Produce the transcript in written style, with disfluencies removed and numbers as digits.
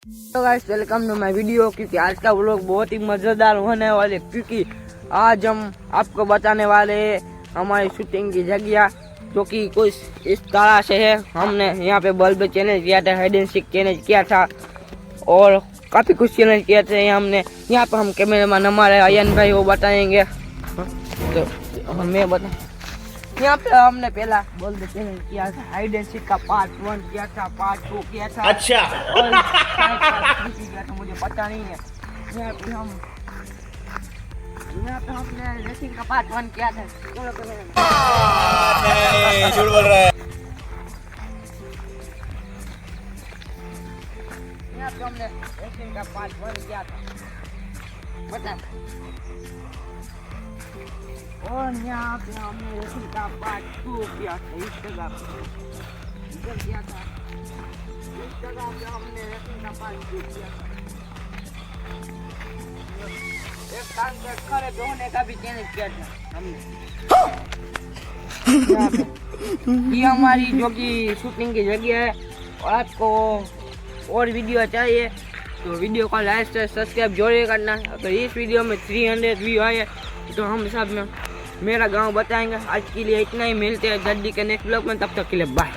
तो guys welcome to my video. क्योंकि आज का व्लॉग बहुत ही मज़ेदार होने वाले, क्योंकि आज हम आपको बताने वाले हैं हमारी शूटिंग की जगह, जो कि कुछ इस तरह से है। हमने यहाँ पे बल्ब चैलेंज किया था, हाइड एंड सीक चैलेंज किया था और काफ़ी कुछ चैलेंज किए थे हमने। यहाँ पे हम कैमरामैन हमारे अयन भाई वो बताएंगे। तो मैं बता, यहाँ पे हमने पहला बल्ब चैलेंज किया था, हाइड एंड सीक का पार्ट 1 किया था, पार्ट 2 किया था, अच्छा और शायद पार्ट 3 किया था, मुझे पता नहीं है। यहाँ पे हमने रेसिंग का पार्ट 1 किया था। नहीं, झूठ बोल रहा है। यहाँ पे हमने रेसिंग का पार्ट 1 किया था, पता। और यहाँ पे हमने रेसिंग का पार्ट 2 किया था, इस जगह पे इधर किया था। इस जगह पे हमने रेसिंग का पार्ट 2 किया था। एक टांग पे खड़े धोने का भी चैलेंज किया था हमने। ये हमारी जो कि शूटिंग की जगह है। और आपको और वीडियो चाहिए तो वीडियो को लाइक से सब्सक्राइब जरूर करना। अगर इस वीडियो में 300 व्यू आए तो हम सब में मेरा गांव बताएंगे। आज के लिए इतना ही, मिलते हैं जल्दी के नेक्स्ट ब्लॉग में, तब तक के लिए बाय।